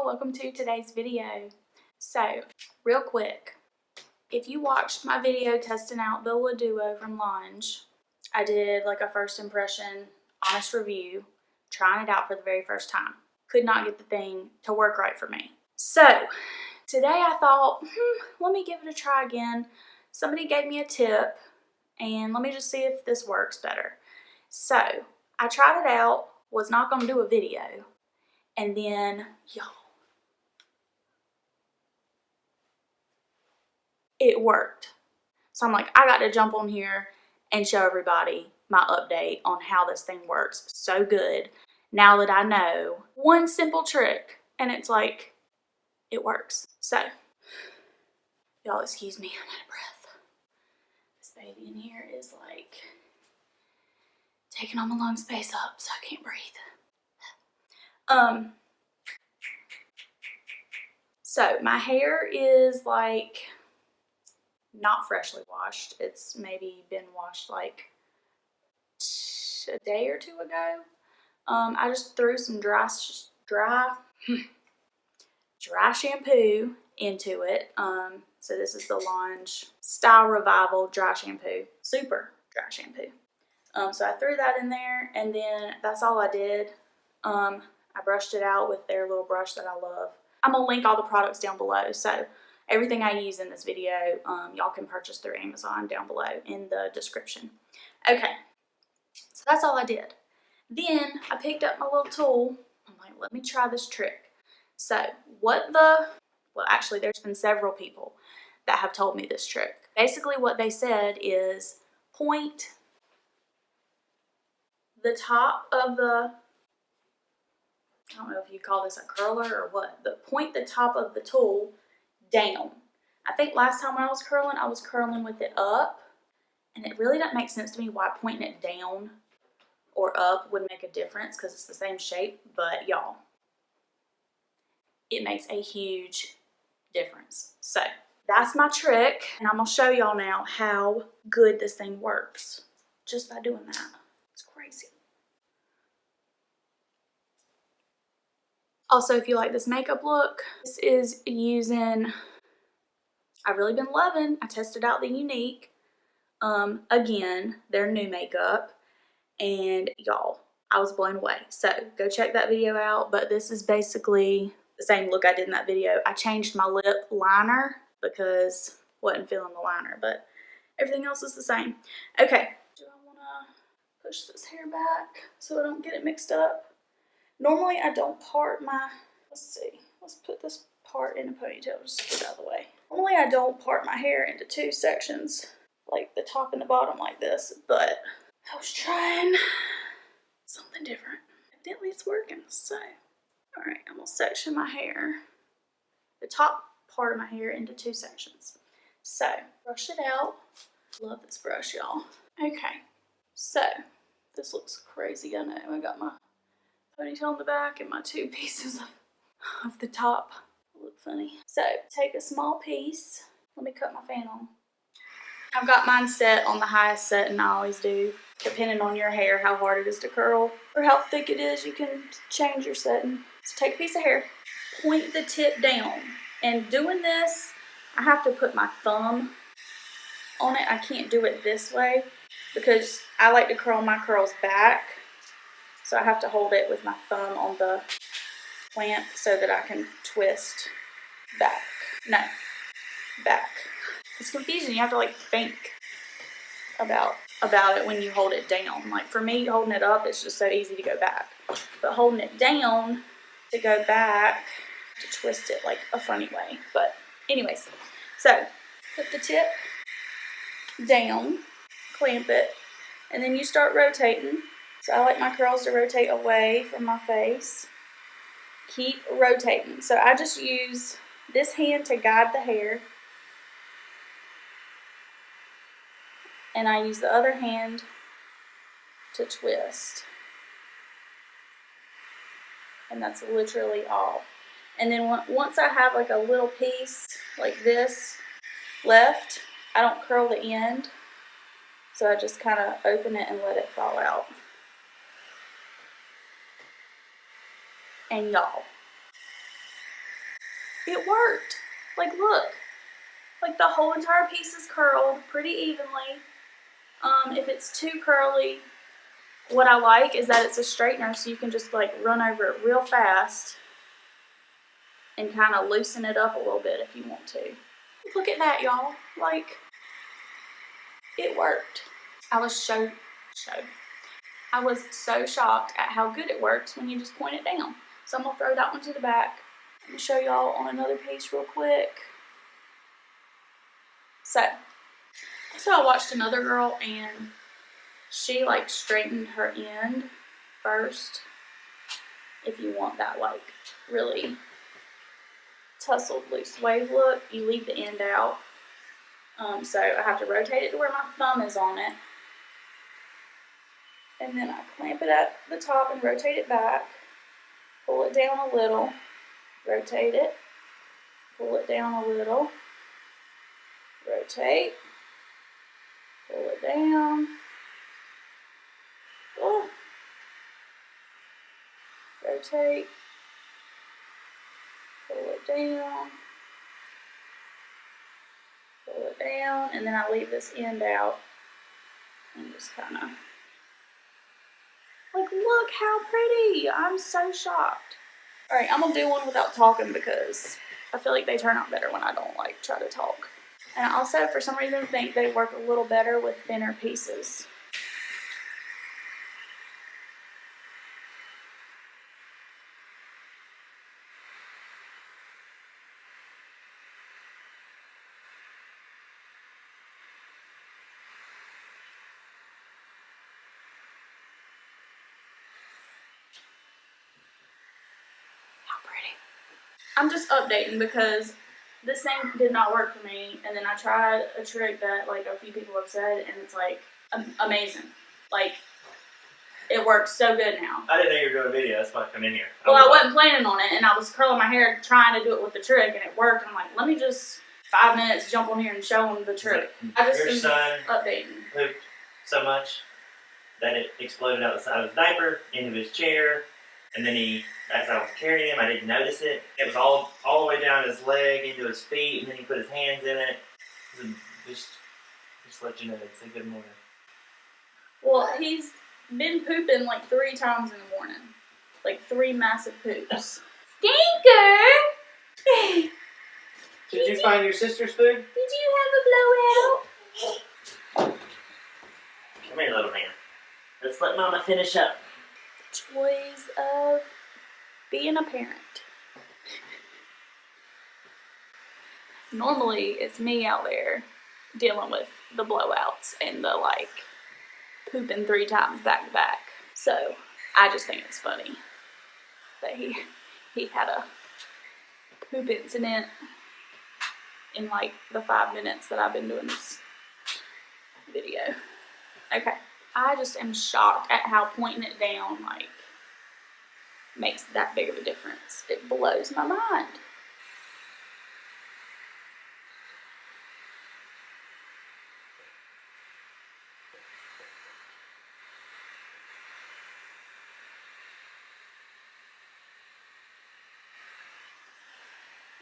y'all, welcome to today's video. So, real quick, if you watched my video testing out the Duo from Launch, I did like a first impression, honest review, trying it out for the very first time. Could not get the thing to work right for me. So, today I thought, let me give it a try again. Somebody gave me a tip, and let me just see if this works better. So, I tried it out, was not going to do a video, and then, y'all, it worked. So I'm like, I got to jump on here and show everybody my update on how this thing works so good now that I know one simple trick, and it's like, it works. So, y'all excuse me, I'm out of breath. This baby in here is like taking all my lung space up, so I can't breathe. So my hair is like not freshly washed. It's maybe been washed like a day or two ago. I just threw some dry shampoo into it. So this is the Launch Style Revival dry shampoo, super dry shampoo. So I threw that in there, and then that's all I did. I brushed it out with their little brush that I love. I'm gonna link all the products down below, so everything I use in this video, y'all can purchase through Amazon down below in the description. Okay, so that's all I did. Then I picked up my little tool. I'm like, let me try this trick. So well, actually there's been several people that have told me this trick. Basically what they said is point the top of the, I don't know if you call this a curler or what, but point the top of the tool down. I think last time when I was curling with it up, and it really doesn't make sense to me why pointing it down or up would make a difference because it's the same shape, but y'all, it makes a huge difference. So that's my trick, and I'm gonna show y'all now how good this thing works just by doing that. It's crazy. Also, if you like this makeup look, this is using, I've really been loving, I tested out the Unique, again, their new makeup, and y'all, I was blown away. So go check that video out, but this is basically the same look I did in that video. I changed my lip liner because I wasn't feeling the liner, but everything else is the same. Okay, do I want to push this hair back so I don't get it mixed up? Normally I don't part my, let's see, let's put this part in a ponytail, just get it out of the way. Normally I don't part my hair into two sections, like the top and the bottom like this, but I was trying something different. Evidently it's working, so. Alright, I'm gonna section my hair, the top part of my hair, into two sections. So, brush it out. Love this brush, y'all. Okay, so, this looks crazy, I know. I got my ponytail in the back and my two pieces of the top look funny. So take a small piece. Let me cut my fan on. I've got mine set on the highest setting. I always do. Depending on your hair, how hard it is to curl or how thick it is, you can change your setting. So take a piece of hair, point the tip down. And doing this, I have to put my thumb on it. I can't do it this way because I like to curl my curls back. So I have to hold it with my thumb on the clamp so that I can twist back. No, back. It's confusing. You have to like think about it when you hold it down. Like for me, holding it up, it's just so easy to go back. But holding it down to go back, to twist it like a funny way. But anyways, so put the tip down, clamp it, and then you start rotating. So I like my curls to rotate away from my face. Keep rotating. So I just use this hand to guide the hair. And I use the other hand to twist. And that's literally all. And then once I have like a little piece like this left, I don't curl the end. So I just kind of open it and let it fall out. And y'all, it worked. Like, look. Like, the whole entire piece is curled pretty evenly. If it's too curly, what I like is that it's a straightener, so you can just like run over it real fast and kind of loosen it up a little bit if you want to. Look at that, y'all. Like, it worked. I was so shocked at how good it works when you just point it down. So I'm gonna throw that one to the back. Let me show y'all on another piece real quick. So I watched another girl and she like straightened her end first. If you want that like really tussled loose wave look, you leave the end out. So I have to rotate it to where my thumb is on it. And then I clamp it at the top and rotate it back. Pull it down a little. Rotate it. Pull it down a little. Rotate. Pull it down. Oh. Rotate. Pull it down. Pull it down. And then I leave this end out. And just kind of... Like, look how pretty! I'm so shocked. Alright, I'm gonna do one without talking because I feel like they turn out better when I don't, like, try to talk. And I also, for some reason, think they work a little better with thinner pieces. How pretty. I'm just updating because this thing did not work for me, and then I tried a trick that like a few people have said, and it's like amazing. Like, it works so good now. I didn't know you were doing a video, that's why I come in here. Well, I wasn't planning on it, and I was curling my hair trying to do it with the trick, and it worked. I'm like, let me just 5 minutes jump on here and show them the trick. I just your son updating. Pooped so much that it exploded out the side of his diaper, into his chair, and then he, as I was carrying him, I didn't notice it. It was all the way down his leg, into his feet, and then he put his hands in it. So just let you know, say good morning. Well, he's been pooping like 3 times in the morning. Like 3 massive poops. Stinker! Did you find your sister's food? Did you have a blowout? Come here, little man. Let's let Mama finish up. Joys of being a parent. Normally, it's me out there dealing with the blowouts and the like pooping 3 times back to back. So I just think it's funny that he had a poop incident in like the 5 minutes that I've been doing this video. Okay, I just am shocked at how pointing it down like makes that big of a difference. It blows my mind.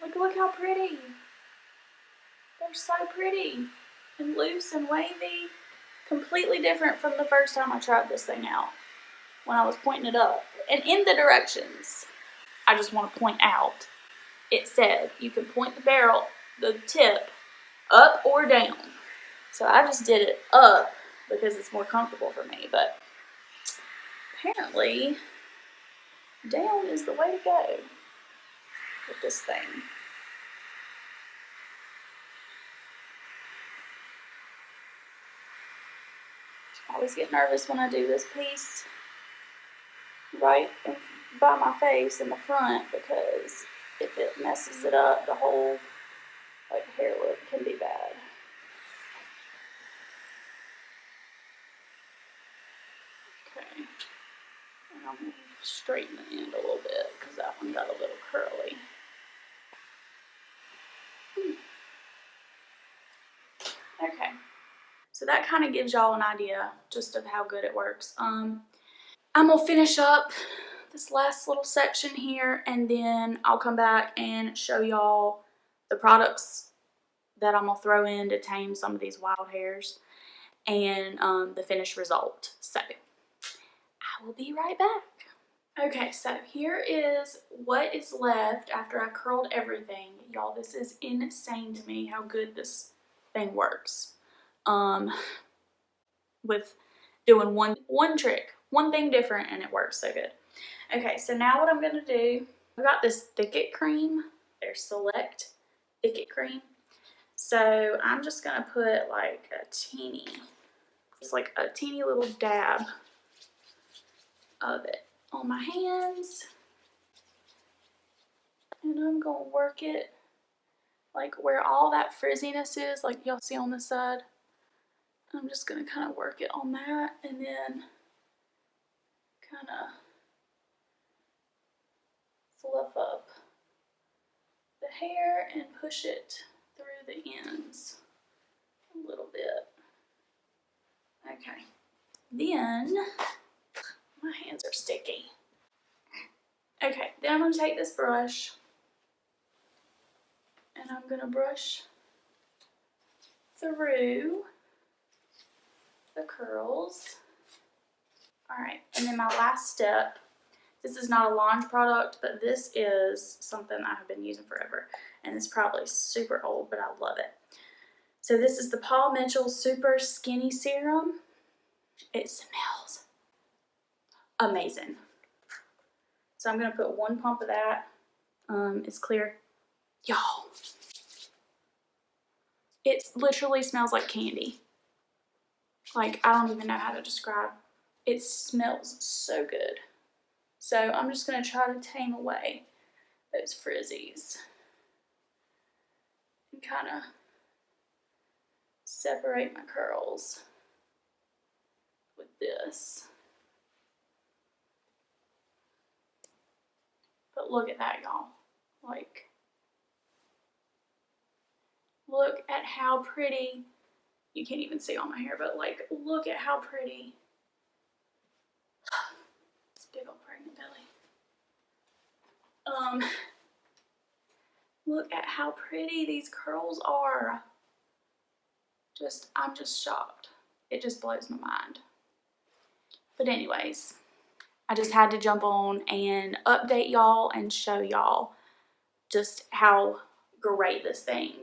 Like, look how pretty. They're so pretty and loose and wavy. Completely different from the first time I tried this thing out when I was pointing it up. And in the directions, I just want to point out, it said you can point the barrel, the tip, up or down. So I just did it up because it's more comfortable for me. But apparently, down is the way to go with this thing. I always get nervous when I do this piece right by my face in the front because if it messes it up, the whole like hair look can be bad. Okay, and I'm going to straighten the end a little bit because that one got a little curly. Okay, so that kind of gives y'all an idea just of how good it works. I'm gonna finish up this last little section here, and then I'll come back and show y'all the products that I'm gonna throw in to tame some of these wild hairs and the finished result. So I will be right back. Okay, so here is what is left after I curled everything. Y'all, this is insane to me how good this thing works. With doing one trick, one thing different, and it works so good. Okay, so now what I'm gonna do, I've got this Thicket cream. There's Select Thicket cream. So I'm just gonna put like a teeny, it's like a teeny little dab of it on my hands, and I'm gonna work it like where all that frizziness is, like y'all see on this side. I'm just gonna kind of work it on that, and then kind of fluff up the hair and push it through the ends a little bit. Okay, then my hands are sticky. Okay, then I'm gonna take this brush and I'm gonna brush through the curls. All right, and then my last step, this is not a launch product, but this is something I have been using forever, and it's probably super old, but I love it. So this is the Paul Mitchell Super Skinny Serum. It smells amazing. So I'm gonna put one pump of that. It's clear. Y'all, it literally smells like candy. Like, I don't even know how to describe. It smells so good. So I'm just gonna try to tame away those frizzies and kind of separate my curls with this. But look at that, y'all. Like, look at how pretty. You can't even see on my hair, but like, look at how pretty. This big old pregnant belly. Look at how pretty these curls are. I'm just shocked. It just blows my mind. But anyways, I just had to jump on and update y'all and show y'all just how great this thing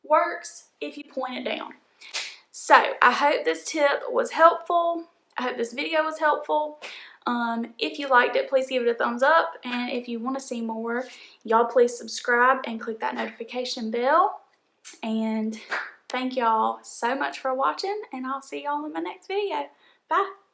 works if you point it down. So I hope this tip was helpful. I hope this video was helpful. If you liked it, please give it a thumbs up. And if you want to see more, y'all please subscribe and click that notification bell. And thank y'all so much for watching, and I'll see y'all in my next video. Bye.